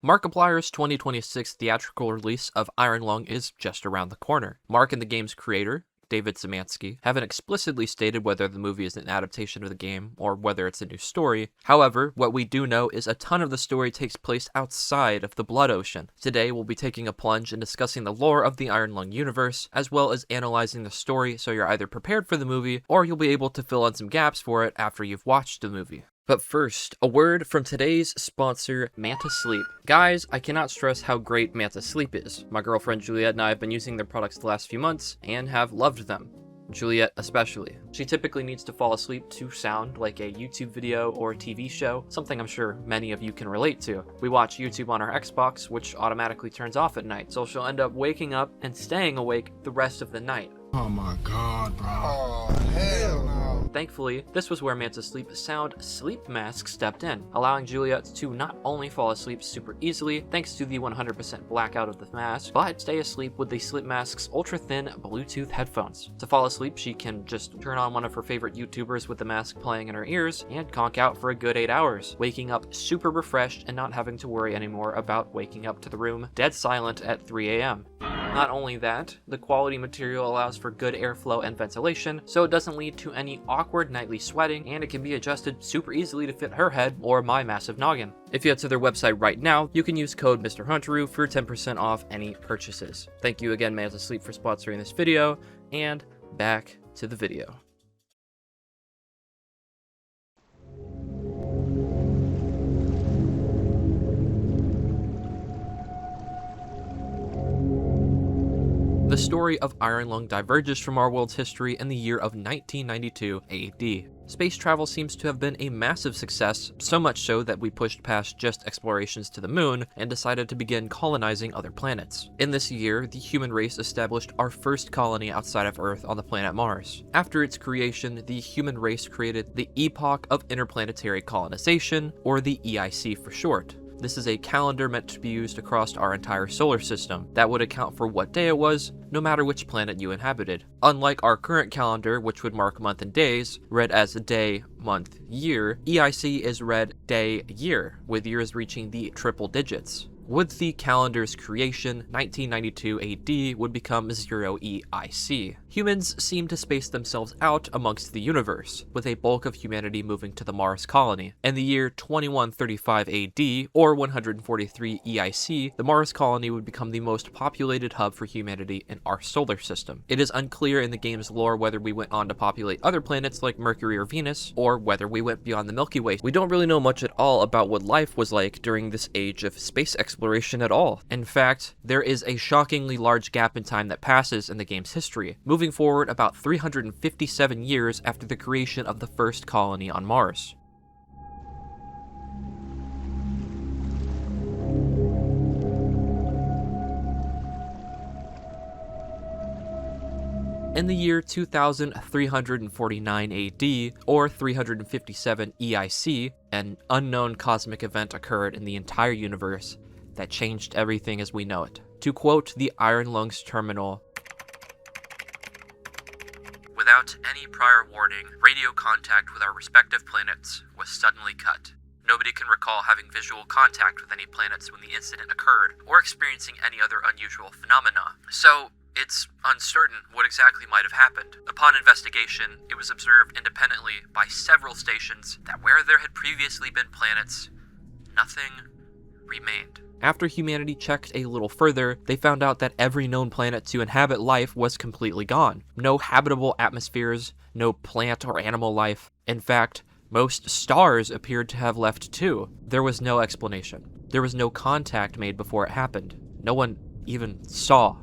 Markiplier's 2026 theatrical release of Iron Lung is just around the corner. Mark and the game's creator, David Szymanski, haven't explicitly stated whether the movie is an adaptation of the game or whether it's a new story. However, what we do know is a ton of the story takes place outside of the Blood Ocean. Today, we'll be taking a plunge and discussing the lore of the Iron Lung universe, as well as analyzing the story so you're either prepared for the movie or you'll be able to fill in some gaps for it after you've watched the movie. But first, a word from today's sponsor, Manta Sleep. Guys, I cannot stress how great Manta Sleep is. My girlfriend Juliet and I have been using their products the last few months and have loved them. Juliet especially. She typically needs to fall asleep to sound like a YouTube video or a TV show, something I'm sure many of you can relate to. We watch YouTube on our Xbox, which automatically turns off at night, so she'll end up waking up and staying awake the rest of the night. Oh my god, bro. Oh, hell no. Thankfully, this was where Manta Sleep Sound Sleep Mask stepped in, allowing Juliet to not only fall asleep super easily thanks to the 100% blackout of the mask, but stay asleep with the Sleep Mask's ultra-thin Bluetooth headphones. To fall asleep, she can just turn on one of her favorite YouTubers with the mask playing in her ears and conk out for a good 8 hours, waking up super refreshed and not having to worry anymore about waking up to the room dead silent at 3 a.m. Not only that, the quality material allows for good airflow and ventilation, so it doesn't lead to any awkward nightly sweating, and it can be adjusted super easily to fit her head or my massive noggin. If you head to their website right now, you can use code Mr. Hunteru for 10% off any purchases. Thank you again, Manta Sleep, for sponsoring this video, and back to the video. The story of Iron Lung diverges from our world's history in the year of 1992 AD. Space travel seems to have been a massive success, so much so that we pushed past just explorations to the moon and decided to begin colonizing other planets. In this year, the human race established our first colony outside of Earth on the planet Mars. After its creation, the human race created the Epoch of Interplanetary Colonization, or the EIC for short. This is a calendar meant to be used across our entire solar system that would account for what day it was, no matter which planet you inhabited. Unlike our current calendar, which would mark month and days, read as day, month, year, EIC is read day, year, with years reaching the triple digits. With the calendar's creation, 1992 AD would become 0 EIC. Humans seem to space themselves out amongst the universe, with a bulk of humanity moving to the Mars colony. In the year 2135 AD, or 143 EIC, the Mars colony would become the most populated hub for humanity in our solar system. It is unclear in the game's lore whether we went on to populate other planets like Mercury or Venus, or whether we went beyond the Milky Way. We don't really know much at all about what life was like during this age of space exploration at all. In fact, there is a shockingly large gap in time that passes in the game's history, moving forward about 357 years after the creation of the first colony on Mars. In the year 2349 AD, or 357 EIC, an unknown cosmic event occurred in the entire universe that changed everything as we know it. To quote the Iron Lung's terminal, "Without any prior warning, radio contact with our respective planets was suddenly cut. Nobody can recall having visual contact with any planets when the incident occurred, or experiencing any other unusual phenomena. So, it's uncertain what exactly might have happened. Upon investigation, it was observed independently by several stations that where there had previously been planets, nothing remained." After humanity checked a little further, they found out that every known planet to inhabit life was completely gone. No habitable atmospheres, no plant or animal life. In fact, most stars appeared to have left too. There was no explanation. There was no contact made before it happened. No one even saw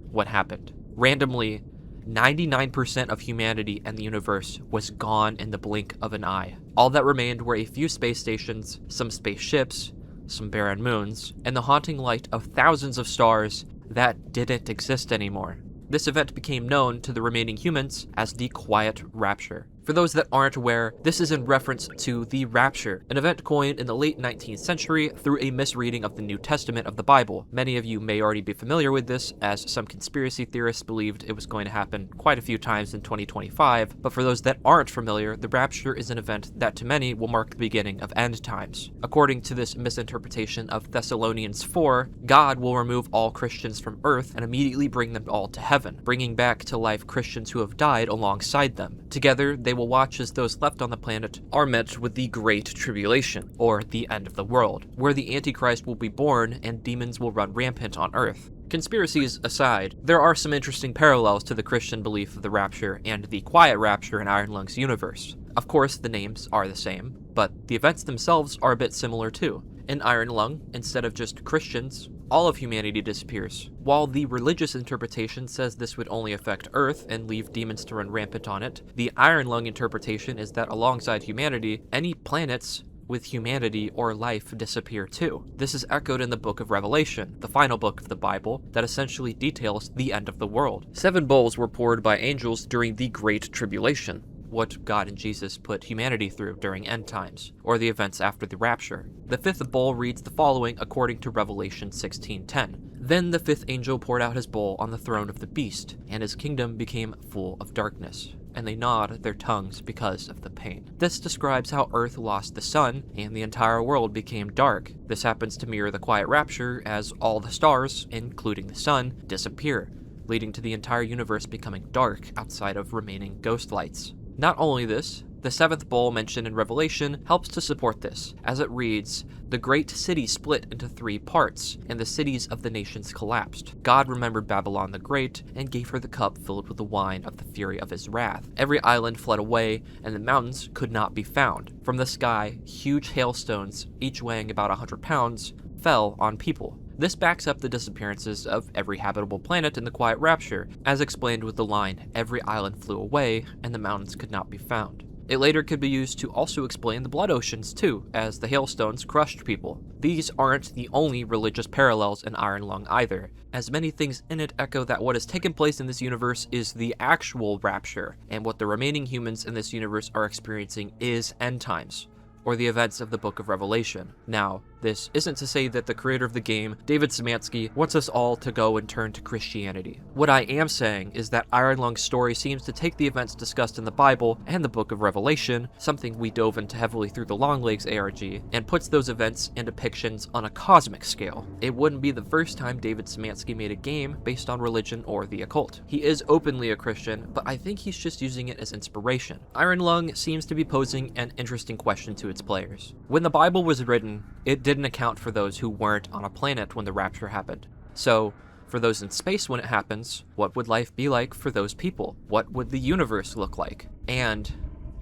what happened. Randomly, 99% of humanity and the universe was gone in the blink of an eye. All that remained were a few space stations, some spaceships, some barren moons, and the haunting light of thousands of stars that didn't exist anymore. This event became known to the remaining humans as the Quiet Rapture. For those that aren't aware, this is in reference to the Rapture, an event coined in the late 19th century through a misreading of the New Testament of the Bible. Many of you may already be familiar with this, as some conspiracy theorists believed it was going to happen quite a few times in 2025, but for those that aren't familiar, the Rapture is an event that to many will mark the beginning of end times. According to this misinterpretation of Thessalonians 4, God will remove all Christians from earth and immediately bring them all to heaven, bringing back to life Christians who have died alongside them. Together, they will watch as those left on the planet are met with the Great Tribulation, or the end of the world, where the Antichrist will be born and demons will run rampant on Earth. Conspiracies aside, there are some interesting parallels to the Christian belief of the Rapture and the Quiet Rapture in Iron Lung's universe. Of course, the names are the same, but the events themselves are a bit similar too. In Iron Lung, instead of just Christians, all of humanity disappears. While the religious interpretation says this would only affect Earth and leave demons to run rampant on it, the Iron Lung interpretation is that alongside humanity, any planets with humanity or life disappear too. This is echoed in the book of Revelation, the final book of the Bible, that essentially details the end of the world. 7 bowls were poured by angels during the Great Tribulation, what God and Jesus put humanity through during end times, or the events after the rapture. The 5th bowl reads the following according to Revelation 16:10. Then the 5th angel poured out his bowl on the throne of the beast, and his kingdom became full of darkness, and they gnawed their tongues because of the pain. This describes how Earth lost the sun, and the entire world became dark. This happens to mirror the Quiet Rapture, as all the stars, including the sun, disappear, leading to the entire universe becoming dark outside of remaining ghost lights. Not only this, the 7th bowl mentioned in Revelation helps to support this, as it reads, "The great city split into 3 parts, and the cities of the nations collapsed. God remembered Babylon the Great, and gave her the cup filled with the wine of the fury of his wrath. Every island fled away, and the mountains could not be found. From the sky, huge hailstones, each weighing about 100 pounds, fell on people." This backs up the disappearances of every habitable planet in the Quiet Rapture, as explained with the line, "Every island flew away, and the mountains could not be found." It later could be used to also explain the blood oceans too, as the hailstones crushed people. These aren't the only religious parallels in Iron Lung either, as many things in it echo that what has taken place in this universe is the actual Rapture, and what the remaining humans in this universe are experiencing is end times, or the events of the Book of Revelation. Now, this isn't to say that the creator of the game, David Szymanski, wants us all to go and turn to Christianity. What I am saying is that Iron Lung's story seems to take the events discussed in the Bible and the Book of Revelation, something we dove into heavily through the Longlegs ARG, and puts those events and depictions on a cosmic scale. It wouldn't be the first time David Szymanski made a game based on religion or the occult. He is openly a Christian, but I think he's just using it as inspiration. Iron Lung seems to be posing an interesting question to its players. When the Bible was written, it didn't account for those who weren't on a planet when the rapture happened. So, for those in space when it happens, what would life be like for those people? What would the universe look like? And,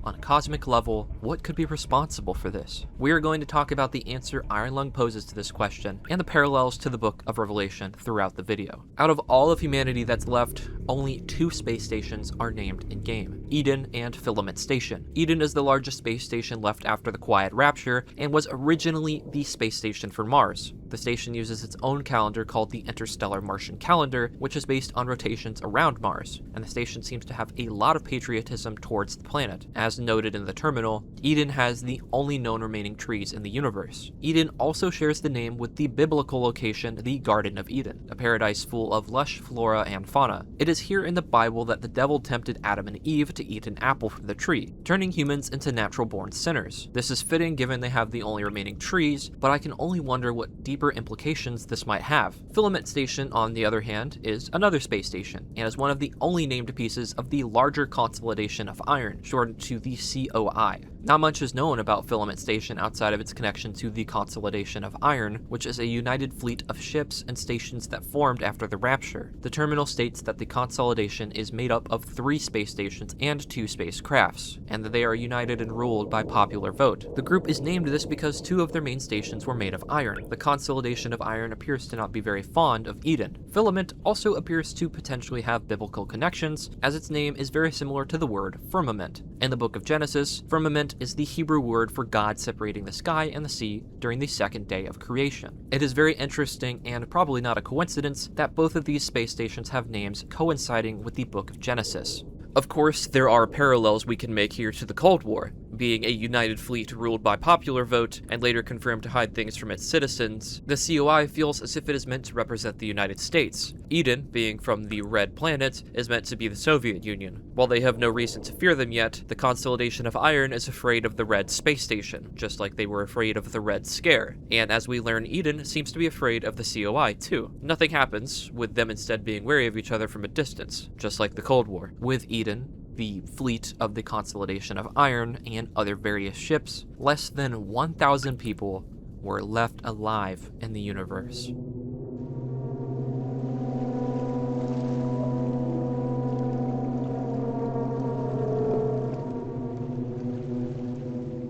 on a cosmic level, what could be responsible for this? We are going to talk about the answer Iron Lung poses to this question, and the parallels to the Book of Revelation throughout the video. Out of all of humanity that's left, only 2 space stations are named in-game, Eden and Filament Station. Eden is the largest space station left after the Quiet Rapture, and was originally the space station for Mars. The station uses its own calendar called the Interstellar Martian Calendar, which is based on rotations around Mars, and the station seems to have a lot of patriotism towards the planet. As noted in the terminal, Eden has the only known remaining trees in the universe. Eden also shares the name with the biblical location, the Garden of Eden, a paradise full of lush flora and fauna. It is here in the Bible that the devil tempted Adam and Eve to eat an apple from the tree, turning humans into natural-born sinners. This is fitting given they have the only remaining trees, but I can only wonder what deeper implications this might have. Filament Station, on the other hand, is another space station, and is one of the only named pieces of the larger Consolidation of Iron, shortened to the COI. Not much is known about Filament Station outside of its connection to the Consolidation of Iron, which is a united fleet of ships and stations that formed after the Rapture. The terminal states that the Consolidation is made up of 3 space stations and 2 spacecrafts, and that they are united and ruled by popular vote. The group is named this because 2 of their main stations were made of iron. The Consolidation of Iron appears to not be very fond of Eden. Filament also appears to potentially have biblical connections, as its name is very similar to the word firmament. In the book of Genesis, firmament is the Hebrew word for God separating the sky and the sea during the 2nd day of creation. It is very interesting, and probably not a coincidence, that both of these space stations have names coinciding with the book of Genesis. Of course, there are parallels we can make here to the Cold War. Being a united fleet ruled by popular vote and later confirmed to hide things from its citizens, the COI feels as if it is meant to represent the United States. Eden, being from the Red Planet, is meant to be the Soviet Union. While they have no reason to fear them yet, the Consolidation of Iron is afraid of the Red Space Station, just like they were afraid of the Red Scare. And as we learn, Eden seems to be afraid of the COI too. Nothing happens, with them instead being wary of each other from a distance, just like the Cold War. With Eden, the fleet of the Consolidation of Iron, and other various ships, less than 1,000 people were left alive in the universe.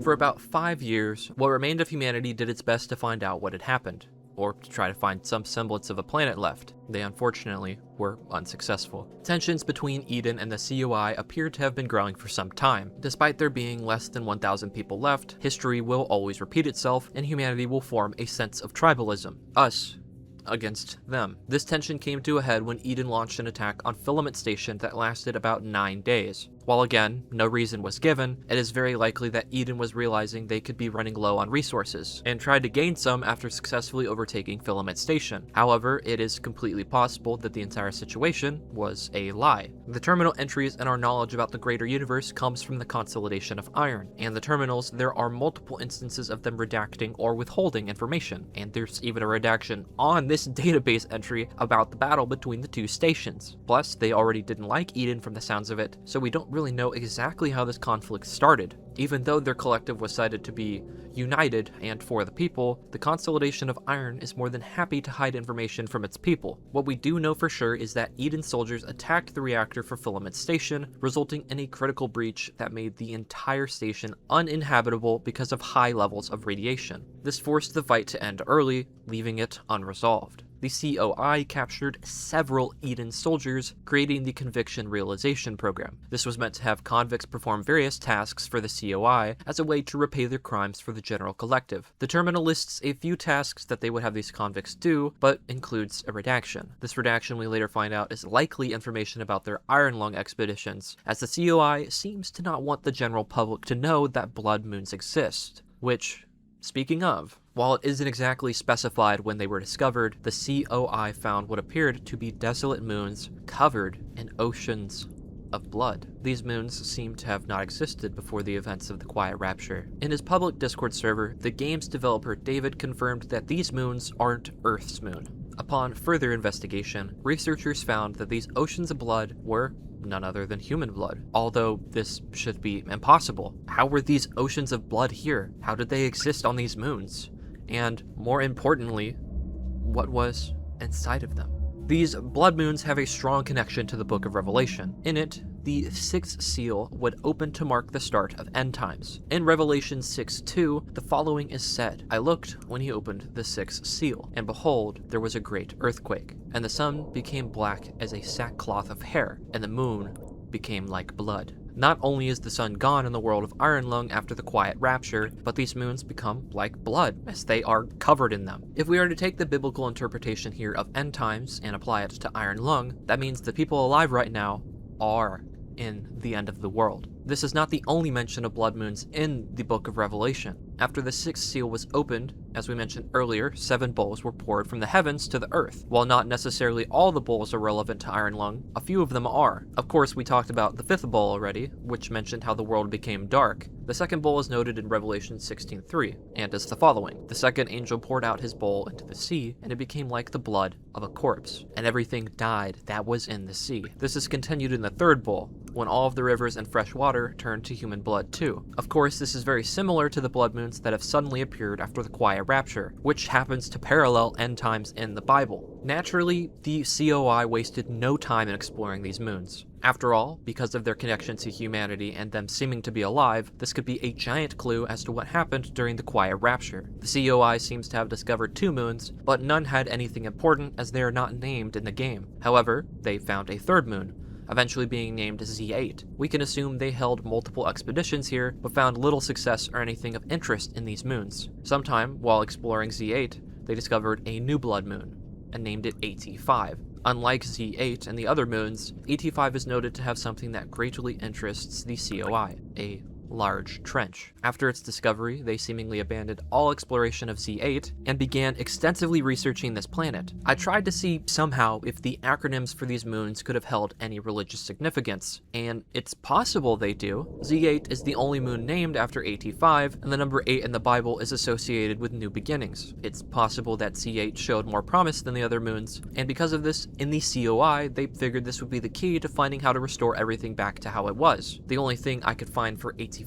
For about 5 years, what remained of humanity did its best to find out what had happened, or to try to find some semblance of a planet left. They unfortunately were unsuccessful. Tensions between Eden and the COI appeared to have been growing for some time. Despite there being less than 1,000 people left, history will always repeat itself, and humanity will form a sense of tribalism. Us against them. This tension came to a head when Eden launched an attack on Filament Station that lasted about 9 days. While again, no reason was given, it is very likely that Eden was realizing they could be running low on resources, and tried to gain some after successfully overtaking Filament Station. However, it is completely possible that the entire situation was a lie. The terminal entries and our knowledge about the greater universe comes from the Consolidation of Iron, and the terminals, there are multiple instances of them redacting or withholding information, and there's even a redaction on this database entry about the battle between the two stations. Plus, they already didn't like Eden from the sounds of it, so we don't really know exactly how this conflict started. Even though their collective was cited to be united and for the people, the Consolidation of Iron is more than happy to hide information from its people. What we do know for sure is that Eden soldiers attacked the reactor for Filament Station, resulting in a critical breach that made the entire station uninhabitable because of high levels of radiation. This forced the fight to end early, leaving it unresolved. The COI captured several Eden soldiers, creating the Conviction Realization Program. This was meant to have convicts perform various tasks for the COI as a way to repay their crimes for the general collective. The terminal lists a few tasks that they would have these convicts do, but includes a redaction. This redaction we later find out is likely information about their Iron Lung expeditions, as the COI seems to not want the general public to know that blood moons exist, which, speaking of, while it isn't exactly specified when they were discovered, the COI found what appeared to be desolate moons covered in oceans of blood. These moons seem to have not existed before the events of the Quiet Rapture. In his public Discord server, the game's developer David confirmed that these moons aren't Earth's moon. Upon further investigation, researchers found that these oceans of blood were none other than human blood. Although this should be impossible. How were these oceans of blood here? How did they exist on these moons? And more importantly, what was inside of them? These blood moons have a strong connection to the Book of Revelation. In it, the sixth seal would open to mark the start of end times. In Revelation 6:2, the following is said, "I looked when he opened the sixth seal, and behold, there was a great earthquake, and the sun became black as a sackcloth of hair, and the moon became like blood." Not only is the sun gone in the world of Iron Lung after the Quiet Rapture, but these moons become like blood, as they are covered in them. If we are to take the biblical interpretation here of end times and apply it to Iron Lung, that means the people alive right now are in the end of the world. This is not the only mention of blood moons in the Book of Revelation. After the sixth seal was opened, as we mentioned earlier, 7 bowls were poured from the heavens to the earth. While not necessarily all the bowls are relevant to Iron Lung, a few of them are. Of course, we talked about the 5th bowl already, which mentioned how the world became dark. The 2nd bowl is noted in Revelation 16:3, and is the following. The 2nd angel poured out his bowl into the sea, and it became like the blood of a corpse, and everything died that was in the sea. This is continued in the 3rd bowl, when all of the rivers and fresh water turned to human blood too. Of course, this is very similar to the blood moons that have suddenly appeared after the Quiet Rapture, which happens to parallel end times in the Bible. Naturally, the COI wasted no time in exploring these moons. After all, because of their connection to humanity and them seeming to be alive, this could be a giant clue as to what happened during the Quiet Rapture. The COI seems to have discovered 2 moons, but none had anything important as they are not named in the game. However, they found a 3rd moon, eventually being named Z8. We can assume they held multiple expeditions here, but found little success or anything of interest in these moons. Sometime, while exploring Z8, they discovered a new blood moon, and named it AT5. Unlike Z8 and the other moons, ET5 is noted to have something that greatly interests the COI, a large trench. After its discovery, they seemingly abandoned all exploration of Z8 and began extensively researching this planet. I tried to see somehow if the acronyms for these moons could have held any religious significance, and it's possible they do. Z8 is the only moon named after AT5, and the number 8 in the Bible is associated with new beginnings. It's possible that Z8 showed more promise than the other moons, and because of this, in the COI, they figured this would be the key to finding how to restore everything back to how it was. The only thing I could find for AT5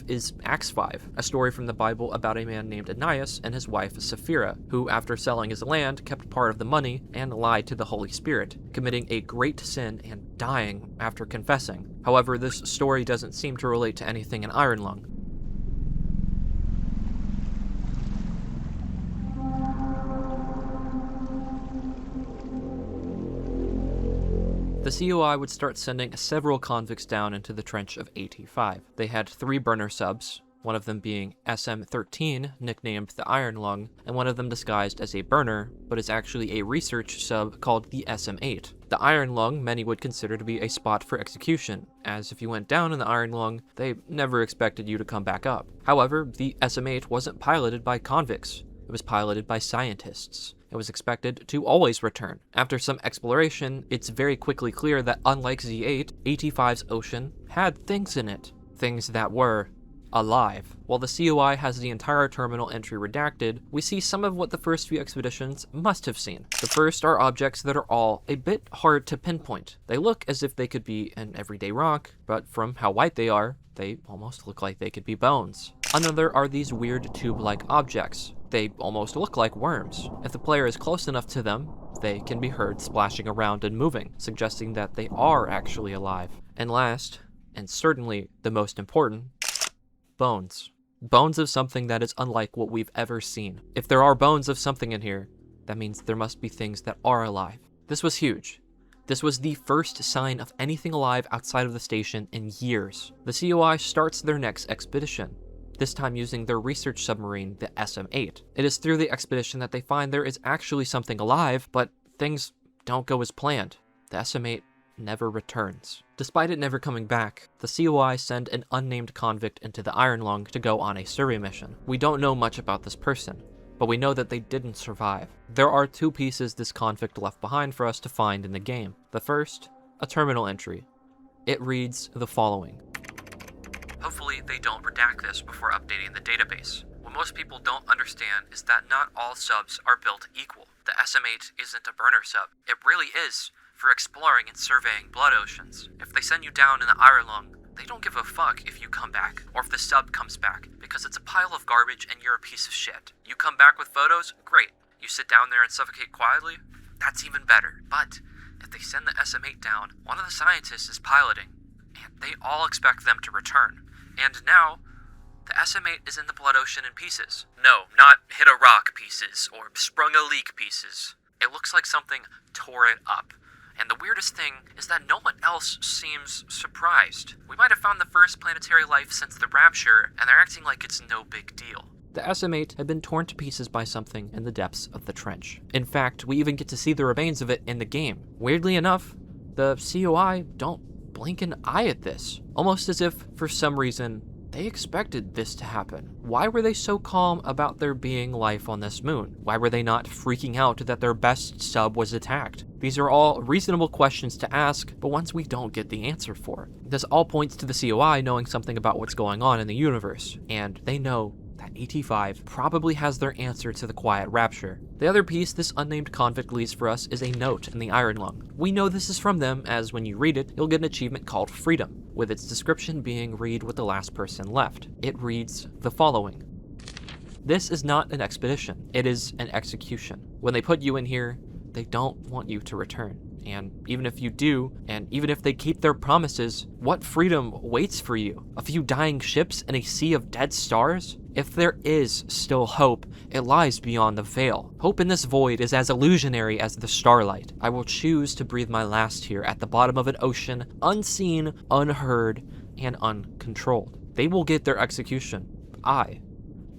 is Acts 5, a story from the Bible about a man named Ananias and his wife Sapphira, who after selling his land kept part of the money and lied to the Holy Spirit, committing a great sin and dying after confessing. However, this story doesn't seem to relate to anything in Iron Lung. The COI would start sending several convicts down into the trench of AT5. They had 3 burner subs, one of them being SM-13, nicknamed the Iron Lung, and one of them disguised as a burner, but is actually a research sub called the SM-8. The Iron Lung many would consider to be a spot for execution, as if you went down in the Iron Lung, they never expected you to come back up. However, the SM-8 wasn't piloted by convicts, it was piloted by scientists. It was expected to always return. After some exploration, it's very quickly clear that unlike Z8, AT5's ocean had things in it. Things that were alive. While the COI has the entire terminal entry redacted, we see some of what the first few expeditions must have seen. The first are objects that are all a bit hard to pinpoint. They look as if they could be an everyday rock, but from how white they are, they almost look like they could be bones. Another are these weird tube-like objects. They almost look like worms. If the player is close enough to them, they can be heard splashing around and moving, suggesting that they are actually alive. And last, and certainly the most important, bones. Bones of something that is unlike what we've ever seen. If there are bones of something in here, that means there must be things that are alive. This was huge. This was the first sign of anything alive outside of the station in years. The COI starts their next expedition, this time using their research submarine, the SM-8. It is through the expedition that they find there is actually something alive, but things don't go as planned. The SM-8 never returns. Despite it never coming back, the COI send an unnamed convict into the Iron Lung to go on a survey mission. We don't know much about this person, but we know that they didn't survive. There are 2 pieces this convict left behind for us to find in the game. The first, a terminal entry. It reads the following. Hopefully they don't redact this before updating the database. What most people don't understand is that not all subs are built equal. The SM-8 isn't a burner sub. It really is for exploring and surveying blood oceans. If they send you down in the Iron Lung, they don't give a fuck if you come back, or if the sub comes back, because it's a pile of garbage and you're a piece of shit. You come back with photos? Great. You sit down there and suffocate quietly? That's even better. But if they send the SM-8 down, one of the scientists is piloting, and they all expect them to return. And now, the SM-8 is in the blood ocean in pieces. No, not hit a rock pieces, or sprung a leak pieces. It looks like something tore it up. And the weirdest thing is that no one else seems surprised. We might have found the first planetary life since the Rapture, and they're acting like it's no big deal. The SM-8 had been torn to pieces by something in the depths of the trench. In fact, we even get to see the remains of it in the game. Weirdly enough, the COI don't blink an eye at this. Almost as if, for some reason, they expected this to happen. Why were they so calm about there being life on this moon? Why were they not freaking out that their best sub was attacked? These are all reasonable questions to ask, but ones we don't get the answer for. This all points to the COI knowing something about what's going on in the universe, and they know that AT5 probably has their answer to the Quiet Rapture. The other piece this unnamed convict leaves for us is a note in the Iron Lung. We know this is from them, as when you read it, you'll get an achievement called Freedom, with its description being read with the last person left. It reads the following. This is not an expedition, it is an execution. When they put you in here, they don't want you to return. And even if you do, and even if they keep their promises, what freedom waits for you? A few dying ships and a sea of dead stars? If there is still hope, it lies beyond the veil. Hope in this void is as illusionary as the starlight. I will choose to breathe my last here at the bottom of an ocean, unseen, unheard, and uncontrolled. They will get their execution. I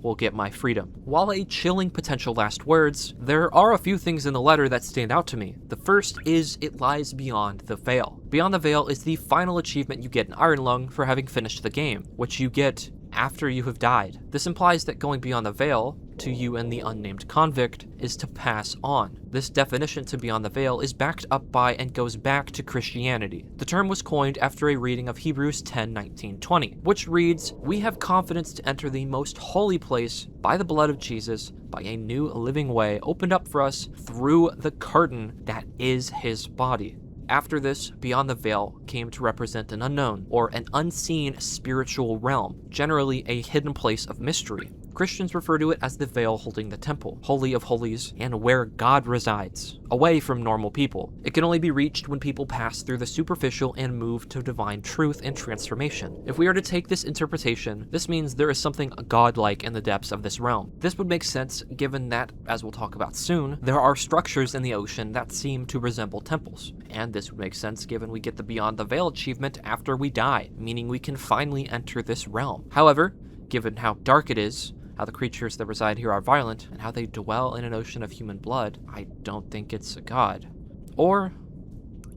will get my freedom. While a chilling potential last words, there are a few things in the letter that stand out to me. The first is it lies beyond the veil. Beyond the veil is the final achievement you get in Iron Lung for having finished the game, which you get after you have died. This implies that going beyond the veil, to you and the Unnamed Convict, is to pass on. This definition to beyond the veil is backed up by and goes back to Christianity. The term was coined after a reading of Hebrews 10:19-20, which reads, "We have confidence to enter the most holy place by the blood of Jesus, by a new living way opened up for us through the curtain that is his body." After this, beyond the veil came to represent an unknown, or an unseen spiritual realm, generally a hidden place of mystery. Christians refer to it as the veil holding the temple, holy of holies, and where God resides, away from normal people. It can only be reached when people pass through the superficial and move to divine truth and transformation. If we are to take this interpretation, this means there is something godlike in the depths of this realm. This would make sense given that, as we'll talk about soon, there are structures in the ocean that seem to resemble temples. And this would make sense given we get the Beyond the Veil achievement after we die, meaning we can finally enter this realm. However, given how dark it is, how the creatures that reside here are violent, and how they dwell in an ocean of human blood, I don't think it's a god. Or,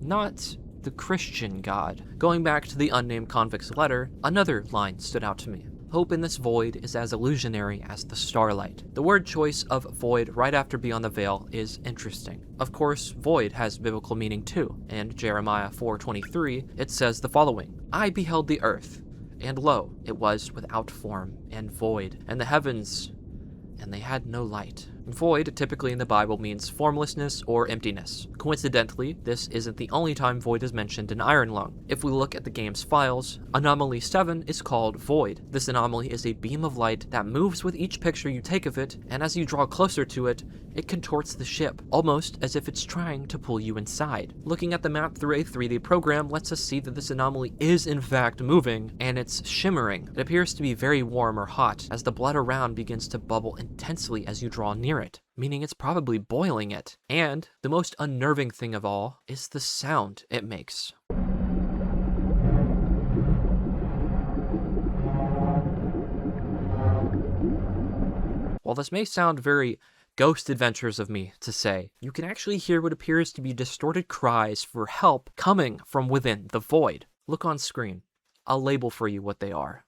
not the Christian god. Going back to the Unnamed Convict's letter, another line stood out to me. Hope in this void is as illusionary as the starlight. The word choice of void right after Beyond the Veil is interesting. Of course, void has biblical meaning too. In Jeremiah 4:23, it says the following, "I beheld the earth, and lo, it was without form and void, and the heavens, and they had no light." Void, typically in the Bible, means formlessness or emptiness. Coincidentally, this isn't the only time void is mentioned in Iron Lung. If we look at the game's files, Anomaly 7 is called Void. This anomaly is a beam of light that moves with each picture you take of it, and as you draw closer to it, it contorts the ship, almost as if it's trying to pull you inside. Looking at the map through a 3D program lets us see that this anomaly is in fact moving, and it's shimmering. It appears to be very warm or hot, as the blood around begins to bubble intensely as you draw near it, meaning it's probably boiling it. And the most unnerving thing of all is the sound it makes. While this may sound very Ghost Adventures of me to say, you can actually hear what appears to be distorted cries for help coming from within the void. Look on screen. I'll label for you what they are.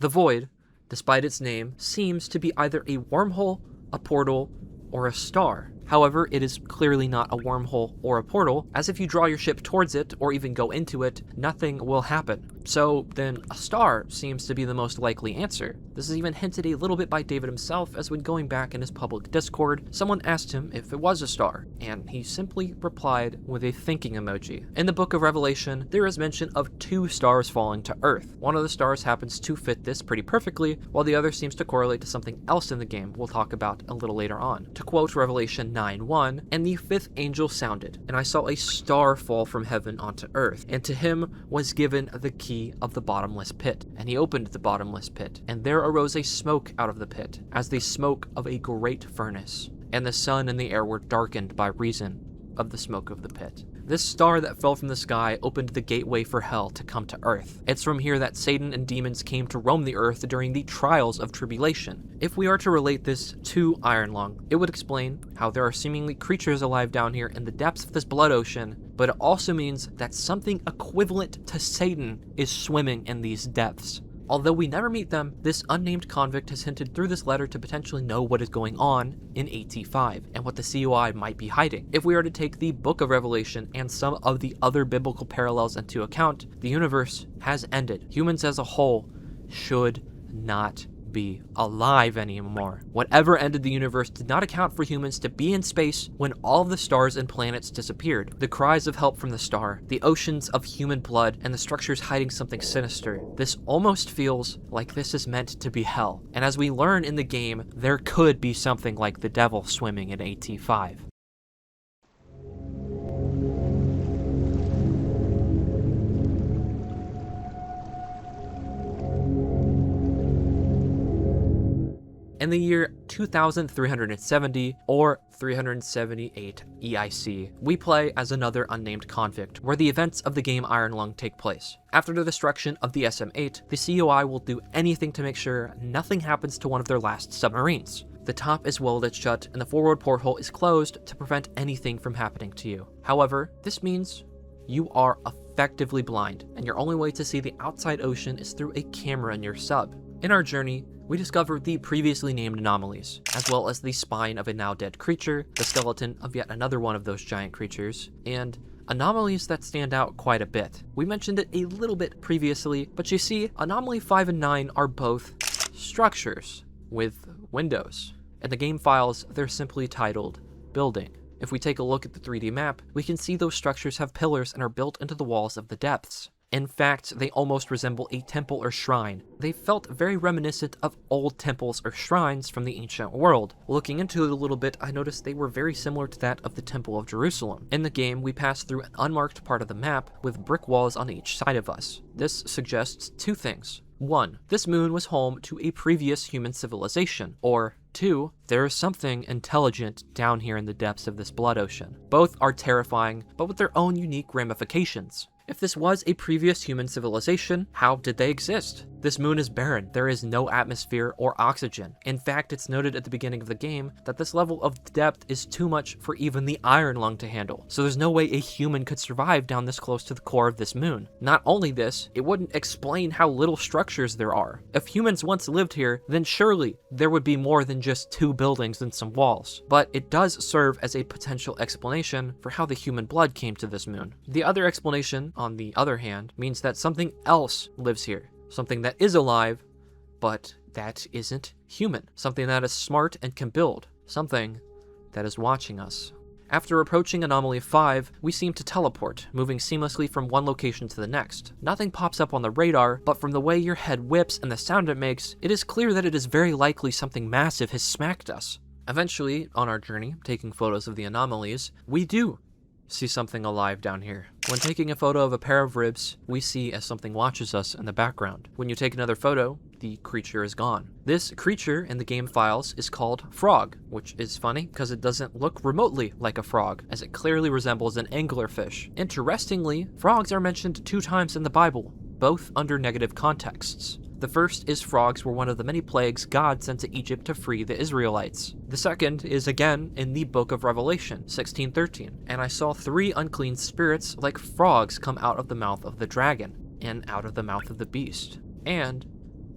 The void, despite its name, seems to be either a wormhole, a portal, or a star. However, it is clearly not a wormhole or a portal, as if you draw your ship towards it or even go into it, nothing will happen. So then a star seems to be the most likely answer. This is even hinted a little bit by David himself, as when going back in his public Discord, someone asked him if it was a star, and he simply replied with a thinking emoji. In the book of Revelation, there is mention of 2 stars falling to Earth. One of the stars happens to fit this pretty perfectly, while the other seems to correlate to something else in the game we'll talk about a little later on. To quote Revelation 9:1, "And the 5th angel sounded, and I saw a star fall from heaven onto earth, and to him was given the key of the bottomless pit. And he opened the bottomless pit, and there arose a smoke out of the pit, as the smoke of a great furnace. And the sun and the air were darkened by reason of the smoke of the pit." This star that fell from the sky opened the gateway for hell to come to earth. It's from here that Satan and demons came to roam the earth during the trials of tribulation. If we are to relate this to Iron Lung, it would explain how there are seemingly creatures alive down here in the depths of this blood ocean, but it also means that something equivalent to Satan is swimming in these depths. Although we never meet them, this unnamed convict has hinted through this letter to potentially know what is going on in AT5 and what the COI might be hiding. If we are to take the Book of Revelation and some of the other biblical parallels into account, the universe has ended. Humans as a whole should not be alive anymore. Whatever ended the universe did not account for humans to be in space when all of the stars and planets disappeared. The cries of help from the star, the oceans of human blood, and the structures hiding something sinister. This almost feels like this is meant to be hell. And as we learn in the game, there could be something like the devil swimming in AT5. In the year 2370, or 378 EIC, we play as another unnamed convict, where the events of the game Iron Lung take place. After the destruction of the SM-8, the COI will do anything to make sure nothing happens to one of their last submarines. The top is welded shut and the forward porthole is closed to prevent anything from happening to you. However, this means you are effectively blind, and your only way to see the outside ocean is through a camera in your sub. In our journey, we discovered the previously named anomalies, as well as the spine of a now dead creature, the skeleton of yet another one of those giant creatures, and anomalies that stand out quite a bit. We mentioned it a little bit previously, but you see, Anomaly 5 and 9 are both structures with windows. In the game files, they're simply titled building. If we take a look at the 3D map, we can see those structures have pillars and are built into the walls of the depths. In fact, they almost resemble a temple or shrine. They felt very reminiscent of old temples or shrines from the ancient world. Looking into it a little bit, I noticed they were very similar to that of the Temple of Jerusalem. In the game, we pass through an unmarked part of the map with brick walls on each side of us. This suggests two things. 1. This moon was home to a previous human civilization. Or 2. There is something intelligent down here in the depths of this blood ocean. Both are terrifying, but with their own unique ramifications. If this was a previous human civilization, how did they exist? This moon is barren. There is no atmosphere or oxygen. In fact, it's noted at the beginning of the game that this level of depth is too much for even the Iron Lung to handle. So there's no way a human could survive down this close to the core of this moon. Not only this, it wouldn't explain how little structures there are. If humans once lived here, then surely there would be more than just 2 buildings and some walls. But it does serve as a potential explanation for how the human blood came to this moon. The other explanation, on the other hand, means that something else lives here. Something that is alive, but that isn't human. Something that is smart and can build. Something that is watching us. After approaching Anomaly 5, we seem to teleport, moving seamlessly from one location to the next. Nothing pops up on the radar, but from the way your head whips and the sound it makes, it is clear that it is very likely something massive has smacked us. Eventually, on our journey, taking photos of the anomalies, we do see something alive down here. When taking a photo of a pair of ribs, we see as something watches us in the background. When you take another photo, the creature is gone. This creature in the game files is called Frog, which is funny because it doesn't look remotely like a frog, as it clearly resembles an anglerfish. Interestingly, frogs are mentioned 2 times in the Bible, both under negative contexts. The first is frogs were one of the many plagues God sent to Egypt to free the Israelites. The second is again in the book of Revelation, 16:13. And I saw 3 unclean spirits like frogs come out of the mouth of the dragon, and out of the mouth of the beast, and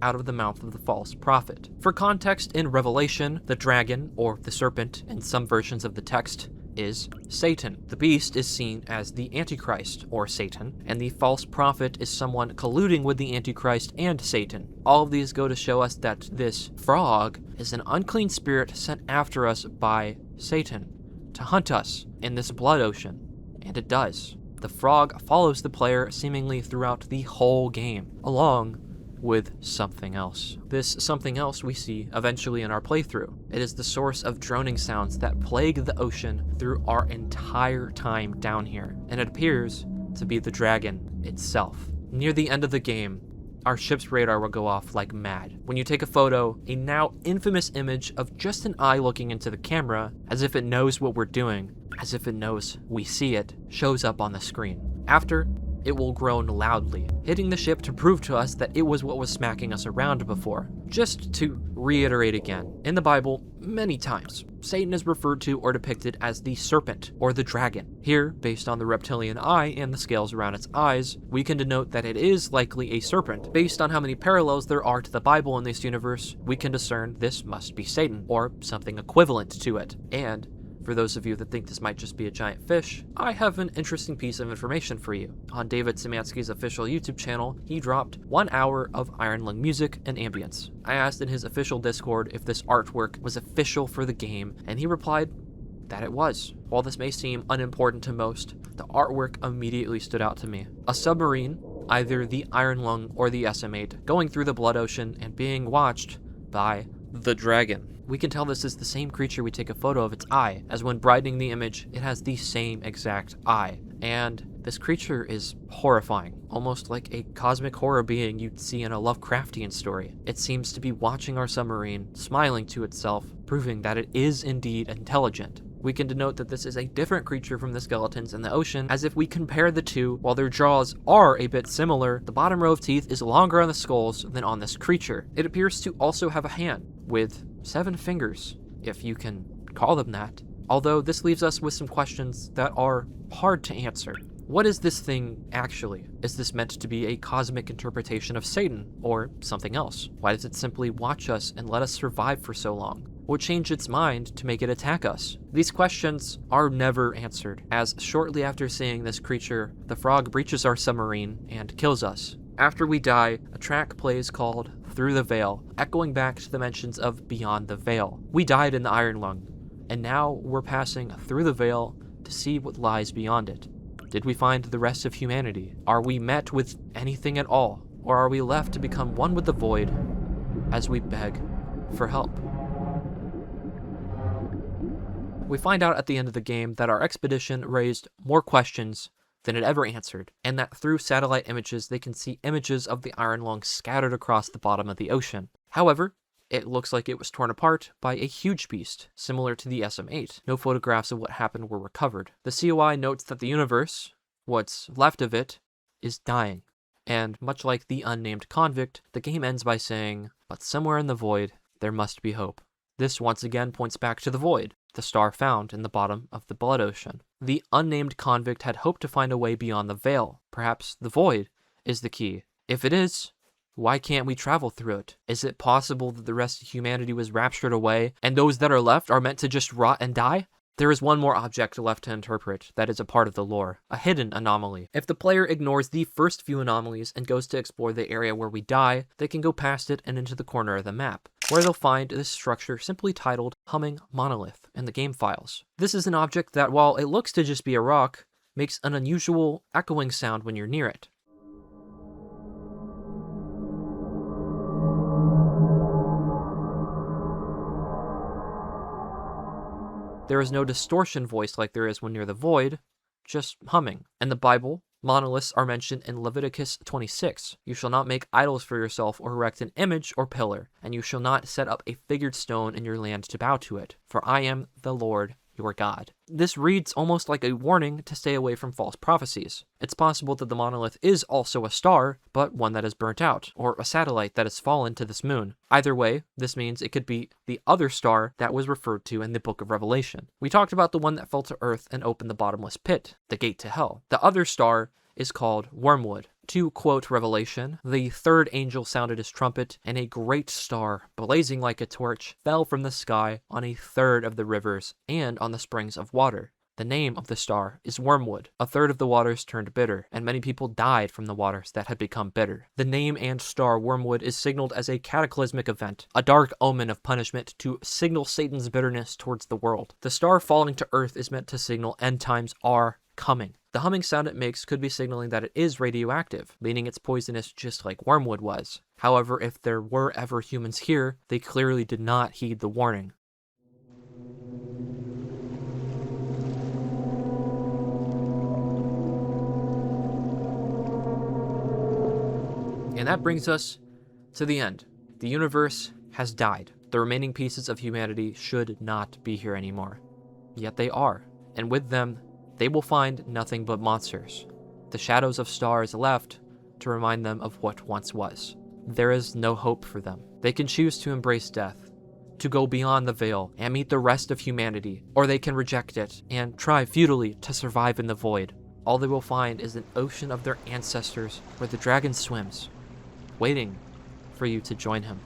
out of the mouth of the false prophet. For context, in Revelation, the dragon, or the serpent in some versions of the text, is Satan. The beast is seen as the Antichrist, or Satan, and the false prophet is someone colluding with the Antichrist and Satan. All of these go to show us that this frog is an unclean spirit sent after us by Satan to hunt us in this blood ocean, and it does. The frog follows the player seemingly throughout the whole game, along with something else. This something else we see eventually in our playthrough. It is the source of droning sounds that plague the ocean through our entire time down here, and it appears to be the dragon itself. Near the end of the game, our ship's radar will go off like mad. When you take a photo, a now infamous image of just an eye looking into the camera, as if it knows what we're doing, as if it knows we see it, shows up on the screen. After, it will groan loudly, hitting the ship to prove to us that it was what was smacking us around before. Just to reiterate again, in the Bible, many times, Satan is referred to or depicted as the serpent or the dragon. Here, based on the reptilian eye and the scales around its eyes, we can denote that it is likely a serpent. Based on how many parallels there are to the Bible in this universe, we can discern this must be Satan, or something equivalent to it. And for those of you that think this might just be a giant fish, I have an interesting piece of information for you. On David Szymanski's official YouTube channel, he dropped 1 hour of Iron Lung music and ambience. I asked in his official Discord if this artwork was official for the game, and he replied that it was. While this may seem unimportant to most, the artwork immediately stood out to me. A submarine, either the Iron Lung or the SM-8, going through the blood ocean and being watched by the dragon. We can tell this is the same creature we take a photo of its eye, as when brightening the image, it has the same exact eye. And This creature is horrifying, almost like a cosmic horror being you'd see in a Lovecraftian story. It seems to be watching our submarine, smiling to itself, proving that it is indeed intelligent. We can denote that this is a different creature from the skeletons in the ocean, as if we compare the two, while their jaws are a bit similar, the bottom row of teeth is longer on the skulls than on this creature. It appears to also have a hand, with 7 fingers, if you can call them that. Although this leaves us with some questions that are hard to answer. What is this thing actually? Is this meant to be a cosmic interpretation of Satan, or something else? Why does it simply watch us and let us survive for so long? What changed its mind to make it attack us? These questions are never answered, as shortly after seeing this creature, the frog breaches our submarine and kills us. After we die, a track plays called Through the Veil, echoing back to the mentions of Beyond the Veil. We died in the Iron Lung, and now we're passing through the veil to see what lies beyond it. Did we find the rest of humanity? Are we met with anything at all? Or are we left to become one with the void as we beg for help? We find out at the end of the game that our expedition raised more questions than it ever answered, and that through satellite images they can see images of the Iron Lung scattered across the bottom of the ocean. However, it looks like it was torn apart by a huge beast, similar to the SM-8. No photographs of what happened were recovered. The COI notes that the universe, what's left of it, is dying. And much like the Unnamed Convict, the game ends by saying, but somewhere in the void, there must be hope. This once again points back to the void, the star found in the bottom of the Blood Ocean. The Unnamed Convict had hoped to find a way beyond the veil. Perhaps the void is the key. If it is, why can't we travel through it? Is it possible that the rest of humanity was raptured away, and those that are left are meant to just rot and die? There is one more object left to interpret that is a part of the lore, a hidden anomaly. If the player ignores the first few anomalies and goes to explore the area where we die, they can go past it and into the corner of the map, where they'll find this structure simply titled Humming Monolith in the game files. This is an object that, while it looks to just be a rock, makes an unusual echoing sound when you're near it. There is no distortion voice like there is when near the void, just humming. In the Bible, monoliths are mentioned in Leviticus 26. You shall not make idols for yourself or erect an image or pillar, and you shall not set up a figured stone in your land to bow to it, for I am the Lord your God. This reads almost like a warning to stay away from false prophecies. It's possible that the monolith is also a star, but one that is burnt out, or a satellite that has fallen to this moon. Either way, this means it could be the other star that was referred to in the book of Revelation. We talked about the one that fell to earth and opened the bottomless pit, the gate to hell. The other star is called Wormwood. To quote Revelation, the third angel sounded his trumpet, and a great star, blazing like a torch, fell from the sky on a third of the rivers and on the springs of water. The name of the star is Wormwood. A third of the waters turned bitter, and many people died from the waters that had become bitter. The name and star Wormwood is signaled as a cataclysmic event, a dark omen of punishment to signal Satan's bitterness towards the world. The star falling to earth is meant to signal end times are coming. The humming sound it makes could be signaling that it is radioactive, meaning it's poisonous just like wormwood was. However, if there were ever humans here, they clearly did not heed the warning. And that brings us to the end. The universe has died. The remaining pieces of humanity should not be here anymore. Yet they are, and with them, they will find nothing but monsters, the shadows of stars left to remind them of what once was. There is no hope for them. They can choose to embrace death, to go beyond the veil and meet the rest of humanity, or they can reject it and try futilely to survive in the void. All they will find is an ocean of their ancestors where the dragon swims, waiting for you to join him.